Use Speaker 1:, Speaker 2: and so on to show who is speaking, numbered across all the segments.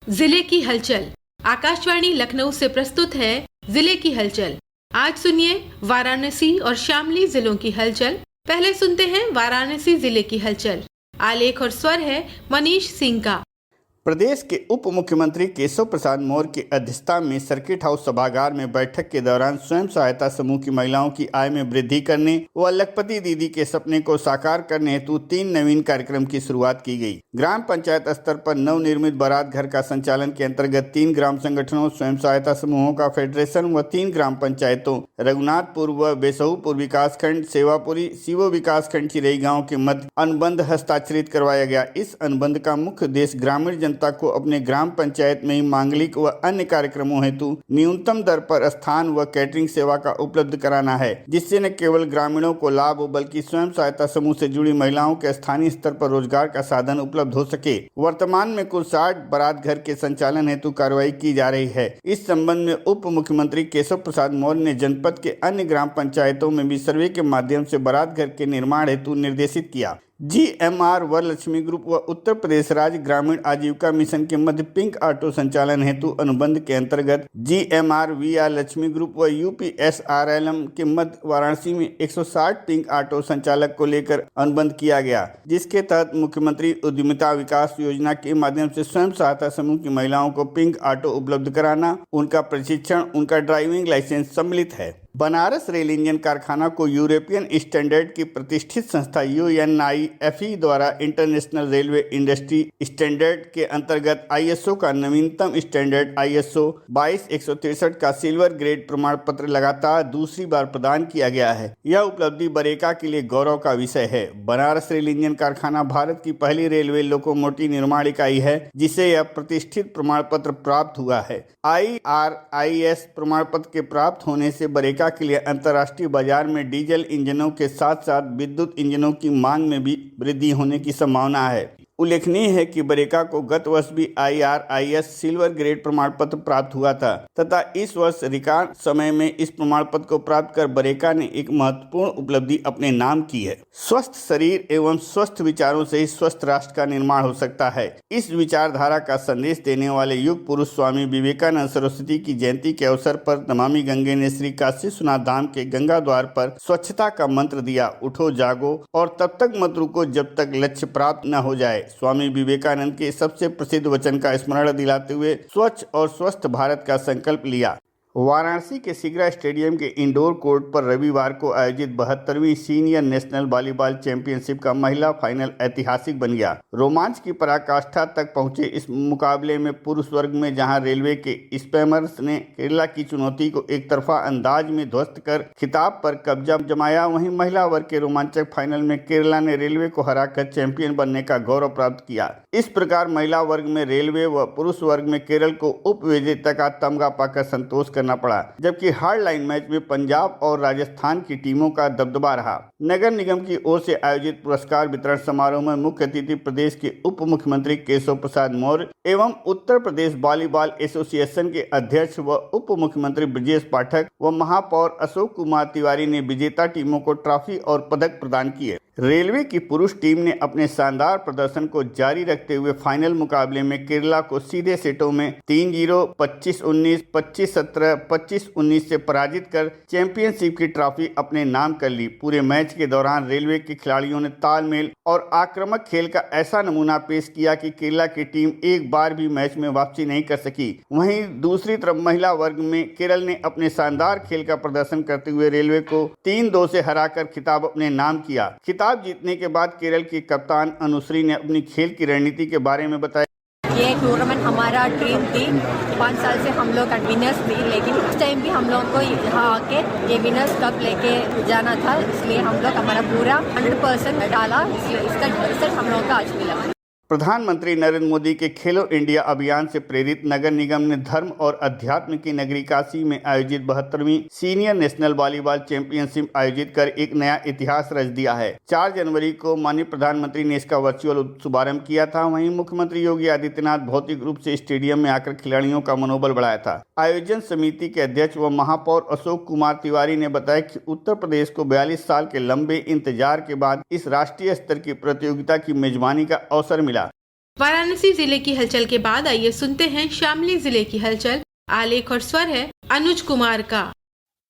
Speaker 1: जिले की हलचल। आकाशवाणी लखनऊ से प्रस्तुत है जिले की हलचल। आज सुनिए वाराणसी और शामली जिलों की हलचल। पहले सुनते हैं वाराणसी जिले की हलचल। आलेख और स्वर है मनीष सिंह का।
Speaker 2: प्रदेश के उप मुख्यमंत्री केशव प्रसाद मौर्य की अध्यक्षता में सर्किट हाउस सभागार में बैठक के दौरान स्वयं सहायता समूह की महिलाओं की आय में वृद्धि करने व लखपति दीदी के सपने को साकार करने हेतु 3 नवीन कार्यक्रम की शुरुआत की गई। ग्राम पंचायत स्तर पर नवनिर्मित बारात घर का संचालन के अंतर्गत 3 ग्राम संगठनों, स्वयं सहायता समूहों का फेडरेशन व 3 ग्राम पंचायतों रघुनाथपुर व बेसहुपुर विकासखंड, सेवापुरी, सीवो विकासखंड चिरई गाँव के मध्य अनुबंध हस्ताक्षरित करवाया गया। इस अनुबंध का मुख्य उद्देश्य ग्रामीण जनता को अपने ग्राम पंचायत में ही मांगलिक व अन्य कार्यक्रमों हेतु न्यूनतम दर पर स्थान व कैटरिंग सेवा का उपलब्ध कराना है, जिससे न केवल ग्रामीणों को लाभ हो बल्कि स्वयं सहायता समूह से जुड़ी महिलाओं के स्थानीय स्तर पर रोजगार का साधन उपलब्ध हो सके। वर्तमान में कुल 60 बारात घर के संचालन हेतु कार्रवाई की जा रही है। इस संबंध में उप मुख्यमंत्री केशव प्रसाद मौर्य ने जनपद के अन्य ग्राम पंचायतों में भी सर्वे के माध्यम से बारात घर के निर्माण हेतु निर्देशित किया। GMR वरलक्ष्मी ग्रुप व उत्तर प्रदेश राज्य ग्रामीण आजीविका मिशन के मध्य पिंक ऑटो संचालन हेतु अनुबंध के अंतर्गत GMR VR लक्ष्मी ग्रुप व UPSRLM के मध्य वाराणसी में 160 पिंक ऑटो संचालक को लेकर अनुबंध किया गया, जिसके तहत मुख्यमंत्री उद्यमिता विकास योजना के माध्यम से स्वयं सहायता समूह की महिलाओं को पिंक ऑटो उपलब्ध कराना, उनका प्रशिक्षण, उनका ड्राइविंग लाइसेंस सम्मिलित है। बनारस रेल इंजन कारखाना को यूरोपियन स्टैंडर्ड की प्रतिष्ठित संस्था UNIFE द्वारा इंटरनेशनल रेलवे इंडस्ट्री स्टैंडर्ड के अंतर्गत ISO का नवीनतम स्टैंडर्ड ISO 22163 का सिल्वर ग्रेड प्रमाण पत्र लगातार दूसरी बार प्रदान किया गया है। यह उपलब्धि बरेका के लिए गौरव का विषय है। बनारस रेल इंजन कारखाना भारत की पहली रेलवे लोकोमोटिव निर्माण इकाई है जिसे यह प्रतिष्ठित प्रमाण पत्र प्राप्त हुआ है। IRIS प्रमाण पत्र के प्राप्त होने से बरेका के लिए अंतर्राष्ट्रीय बाजार में डीजल इंजनों के साथ साथ विद्युत इंजनों की मांग में भी वृद्धि होने की संभावना है। उल्लेखनीय है कि बरेका को गत वर्ष भी IRIS सिल्वर ग्रेड प्रमाण पत्र प्राप्त हुआ था तथा इस वर्ष रिकॉर्ड समय में इस प्रमाण पत्र को प्राप्त कर बरेका ने एक महत्वपूर्ण उपलब्धि अपने नाम की है। स्वस्थ शरीर एवं स्वस्थ विचारों से ही स्वस्थ राष्ट्र का निर्माण हो सकता है। इस विचारधारा का संदेश देने वाले युग पुरुष स्वामी विवेकानंद सरस्वती की जयंती के अवसर पर नमामि गंगे ने श्री काशी विश्वनाथ धाम के गंगा द्वार पर स्वच्छता का मंत्र दिया, उठो जागो और तब तक मत रुको जब तक लक्ष्य प्राप्त न हो जाए। स्वामी विवेकानंद के सबसे प्रसिद्ध वचन का स्मरण दिलाते हुए स्वच्छ और स्वस्थ भारत का संकल्प लिया। वाराणसी के सिगरा स्टेडियम के इंडोर कोर्ट पर रविवार को आयोजित 72वीं सीनियर नेशनल वॉलीबॉल चैंपियनशिप का महिला फाइनल ऐतिहासिक बन गया। रोमांच की पराकाष्ठा तक पहुंचे इस मुकाबले में पुरुष वर्ग में जहां रेलवे के स्पैमर्स ने केरला की चुनौती को एक तरफा अंदाज में ध्वस्त कर खिताब पर कब्जा जमाया, वहीं महिला वर्ग के रोमांचक फाइनल में केरला ने रेलवे को हराकर चैंपियन बनने का गौरव प्राप्त किया। इस प्रकार महिला वर्ग में रेलवे व पुरुष वर्ग में केरल को उप विजेता का तमगा पाकर संतोष करना पड़ा, जबकि हार्ड लाइन मैच में पंजाब और राजस्थान की टीमों का दबदबा रहा। नगर निगम की ओर से आयोजित पुरस्कार वितरण समारोह में मुख्य अतिथि प्रदेश के उप मुख्यमंत्री केशव प्रसाद मौर्य एवं उत्तर प्रदेश वॉलीबॉल एसोसिएशन के अध्यक्ष व उप मुख्यमंत्री ब्रजेश पाठक व महापौर अशोक कुमार तिवारी ने विजेता टीमों को ट्रॉफी और पदक प्रदान किए। रेलवे की पुरुष टीम ने अपने शानदार प्रदर्शन को जारी रखते हुए फाइनल मुकाबले में केरला को सीधे सेटों में 3-0, 25-19, 25-17, 25-19 से पराजित कर चैंपियनशिप की ट्रॉफी अपने नाम कर ली। पूरे मैच के दौरान रेलवे के खिलाड़ियों ने तालमेल और आक्रामक खेल का ऐसा नमूना पेश किया कि केरला की टीम एक बार भी मैच में वापसी नहीं कर सकी। वहीं दूसरी तरफ महिला वर्ग में केरल ने अपने शानदार खेल का प्रदर्शन करते हुए रेलवे को 3-2 से हराकर खिताब अपने नाम किया। खिताब जीतने के बाद केरल की कप्तान अनुश्री ने अपनी खेल की रणनीति के बारे में बताया।
Speaker 3: ये टूर्नामेंट हमारा ड्रीम थी, 5 साल से हम लोग विनर्स थी, लेकिन उस टाइम भी हम लोग को यहाँ आके ये विनर्स कप लेके जाना था, इसलिए हम लोग हमारा पूरा 100% डाला, इसलिए इसका रिजल्ट हम लोग का आज मिला।
Speaker 2: प्रधानमंत्री नरेंद्र मोदी के खेलो इंडिया अभियान से प्रेरित नगर निगम ने धर्म और अध्यात्म की नगरी काशी में आयोजित 72वीं सीनियर नेशनल वॉलीबॉल चैंपियनशिप आयोजित कर एक नया इतिहास रच दिया है। 4 जनवरी को माननीय प्रधानमंत्री ने इसका वर्चुअल शुभारंभ किया था। वहीं मुख्यमंत्री योगी आदित्यनाथ भौतिक रूप से स्टेडियम में आकर खिलाड़ियों का मनोबल बढ़ाया था। आयोजन समिति के अध्यक्ष व महापौर अशोक कुमार तिवारी ने बताया कि उत्तर प्रदेश को 42 साल के लंबे इंतजार के बाद इस राष्ट्रीय स्तर की प्रतियोगिता की मेजबानी का अवसर मिला।
Speaker 1: वाराणसी जिले की हलचल के बाद आइए सुनते हैं शामली जिले की हलचल। आलेख और स्वर है अनुज कुमार का।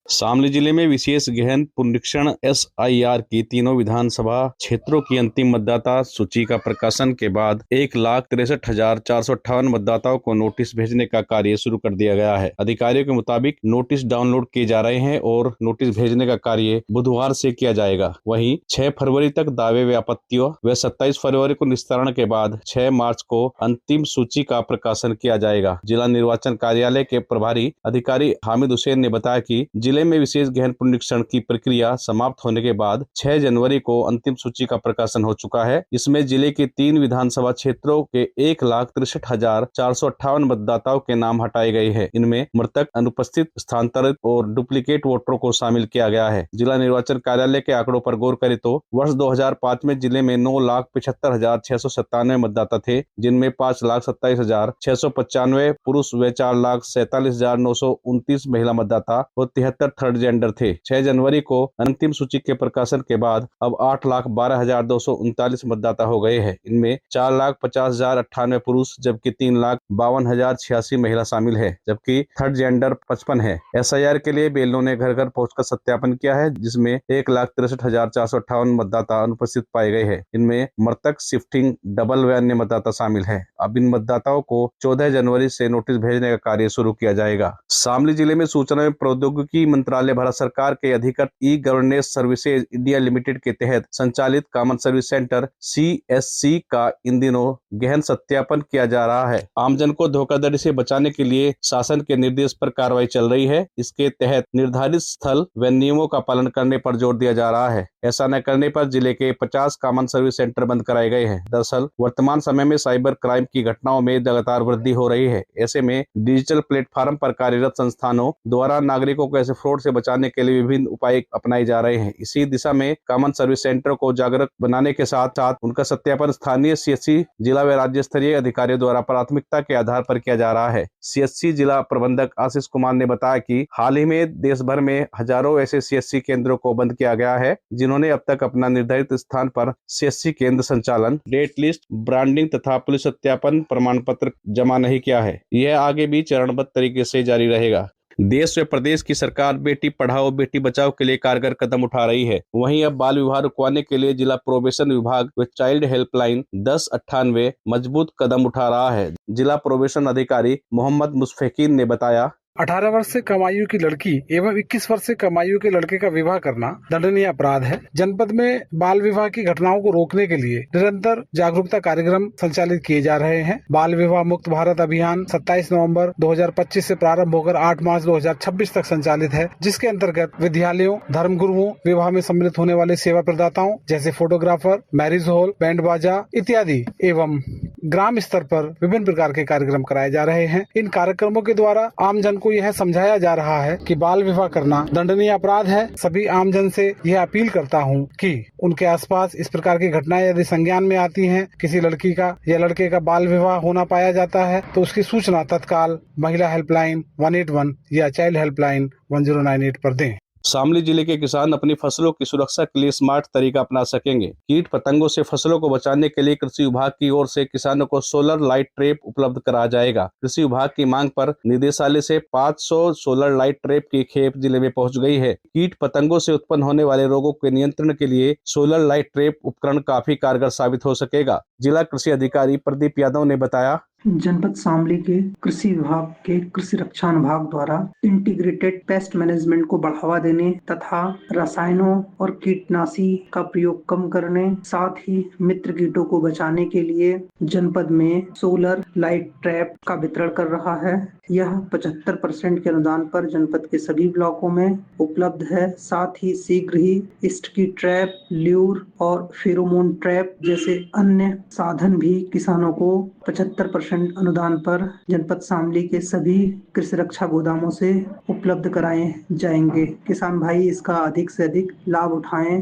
Speaker 4: शामली जिले में विशेष गहन पुनरीक्षण SIR की तीनों विधानसभा क्षेत्रों की अंतिम मतदाता सूची का प्रकाशन के बाद 1,63,458 मतदाताओं को नोटिस भेजने का कार्य शुरू कर दिया गया है। अधिकारियों के मुताबिक नोटिस डाउनलोड किए जा रहे हैं और नोटिस भेजने का कार्य बुधवार से किया जाएगा। वहीं 6 फरवरी तक दावे व आपत्तियों व 27 फरवरी को निस्तारण के बाद 6 मार्च को अंतिम सूची का प्रकाशन किया जाएगा। जिला निर्वाचन कार्यालय के प्रभारी अधिकारी हामिद हुसैन ने बताया कि जिले में विशेष गहन पुनरीक्षण की प्रक्रिया समाप्त होने के बाद 6 जनवरी को अंतिम सूची का प्रकाशन हो चुका है। इसमें जिले के 3 विधानसभा क्षेत्रों के 1,63,458 मतदाताओं के नाम हटाए गए हैं। इनमें मृतक, अनुपस्थित, स्थानांतरित और डुप्लीकेट वोटरों को शामिल किया गया है। जिला निर्वाचन कार्यालय के आंकड़ों पर गौर करें तो वर्ष 2005 में जिले में 9,75,697 मतदाता थे, जिनमें 5,27,695 पुरुष व 4,47,929 महिला मतदाता और 73 थर्ड जेंडर थे। 6 जनवरी को अंतिम सूची के प्रकाशन के बाद अब 8,12,239 मतदाता हो गए हैं। इनमें 4,50,098 पुरुष जबकि 3,52,086 महिला शामिल है, जबकि थर्ड जेंडर 55 है। SIR के लिए बेलों ने घर घर पहुंचकर सत्यापन किया है, जिसमें 1,63,458 मतदाता अनुपस्थित पाए गए हैं। इनमें मृतक, शिफ्टिंग, डबल व अन्य मतदाता शामिल है। अब इन मतदाताओं को 14 जनवरी से नोटिस भेजने का कार्य शुरू किया जाएगा। शामली जिले में सूचना एवं प्रौद्योगिकी मंत्रालय भारत सरकार के अधिकृत ई-गवर्नेंस सर्विसेज इंडिया लिमिटेड के तहत संचालित कॉमन सर्विस सेंटर CSC का इन दिनों गहन सत्यापन किया जा रहा है। आमजन को धोखाधड़ी से बचाने के लिए शासन के निर्देश पर कार्रवाई चल रही है। इसके तहत निर्धारित स्थल व नियमों का पालन करने पर जोर दिया जा रहा है। ऐसा न करने पर जिले के 50 कॉमन सर्विस सेंटर बंद कराए गए हैं। दरअसल वर्तमान समय में साइबर क्राइम की घटनाओं में लगातार वृद्धि हो रही है। ऐसे में डिजिटल प्लेटफॉर्म पर कार्यरत संस्थानों द्वारा नागरिकों को ऐसे फ्रॉड से बचाने के लिए विभिन्न उपाय अपनाए जा रहे हैं। इसी दिशा में कॉमन सर्विस सेंटर को जागरूक बनाने के साथ साथ उनका सत्यापन स्थानीय CSC जिला व राज्य स्तरीय अधिकारियों द्वारा प्राथमिकता के आधार पर किया जा रहा है। CSC जिला प्रबंधक आशीष कुमार ने बताया कि हाल ही में देश भर में हजारों ऐसे CSC केंद्रों को बंद किया गया है, जिन्होंने अब तक अपना निर्धारित स्थान पर CSC केंद्र संचालन, डेट लिस्ट, ब्रांडिंग तथा पुलिस सत्यापन प्रमाण पत्र जमा नहीं किया है। यह आगे भी चरणबद्ध तरीके से जारी रहेगा। देश व प्रदेश की सरकार बेटी पढ़ाओ बेटी बचाओ के लिए कारगर कदम उठा रही है। वहीं अब बाल विवाह रुकवाने के लिए जिला प्रोबेशन विभाग व चाइल्ड हेल्पलाइन 1098 मजबूत कदम उठा रहा है। जिला प्रोबेशन अधिकारी मोहम्मद मुशफिकीन ने बताया,
Speaker 5: 18 वर्ष से कम आयु की लड़की एवं 21 वर्ष से कम आयु के लड़के का विवाह करना दंडनीय अपराध है। जनपद में बाल विवाह की घटनाओं को रोकने के लिए निरंतर जागरूकता कार्यक्रम संचालित किए जा रहे हैं। बाल विवाह मुक्त भारत अभियान 27 नवंबर 2025 से प्रारंभ होकर 8 मार्च 2026 तक संचालित है, जिसके अंतर्गत विद्यालयों, धर्मगुरुओं, विवाह में सम्मिलित होने वाले सेवा प्रदाताओं जैसे फोटोग्राफर, मैरिज हॉल, बैंड बाजा इत्यादि एवं ग्राम स्तर पर विभिन्न प्रकार के कार्यक्रम कराए जा रहे हैं। इन कार्यक्रमों के द्वारा आमजन को यह समझाया जा रहा है कि बाल विवाह करना दंडनीय अपराध है। सभी आमजन से यह अपील करता हूं कि उनके आसपास इस प्रकार की घटनाएं यदि संज्ञान में आती हैं, किसी लड़की का या लड़के का बाल विवाह होना पाया जाता है, तो उसकी सूचना तत्काल महिला हेल्पलाइन 181 या चाइल्ड हेल्पलाइन 1098 पर दें।
Speaker 4: शामली जिले के किसान अपनी फसलों की सुरक्षा के लिए स्मार्ट तरीका अपना सकेंगे। कीट पतंगों से फसलों को बचाने के लिए कृषि विभाग की ओर से किसानों को सोलर लाइट ट्रैप उपलब्ध कराया जाएगा। कृषि विभाग की मांग पर निदेशालय से 500 सोलर लाइट ट्रैप की खेप जिले में पहुंच गई है। कीट पतंगों से उत्पन्न होने वाले रोगों के नियंत्रण के लिए सोलर लाइट ट्रैप उपकरण काफी कारगर साबित हो सकेगा। जिला कृषि अधिकारी प्रदीप यादव ने बताया,
Speaker 6: जनपद शामली के कृषि विभाग के कृषि रक्षा विभाग द्वारा इंटीग्रेटेड पेस्ट मैनेजमेंट को बढ़ावा देने तथा रसायनों और कीटनाशी का प्रयोग कम करने, साथ ही मित्र कीटों को बचाने के लिए जनपद में सोलर लाइट ट्रैप का वितरण कर रहा है। यह 75% के अनुदान पर जनपद के सभी ब्लॉकों में उपलब्ध है। साथ ही शीघ्र ही स्टिकी ट्रैप, ल्यूर और फेरोमोन ट्रैप जैसे अन्य साधन भी किसानों को 75% अनुदान पर जनपद शामली के सभी कृषि रक्षा गोदामों से उपलब्ध कराए जाएंगे। किसान भाई इसका अधिक से अधिक लाभ उठाएं।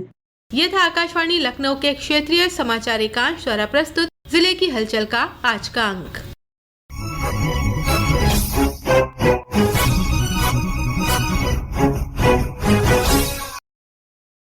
Speaker 1: ये था आकाशवाणी लखनऊ के क्षेत्रीय समाचार एकांश द्वारा प्रस्तुत जिले की हलचल का आज का अंक।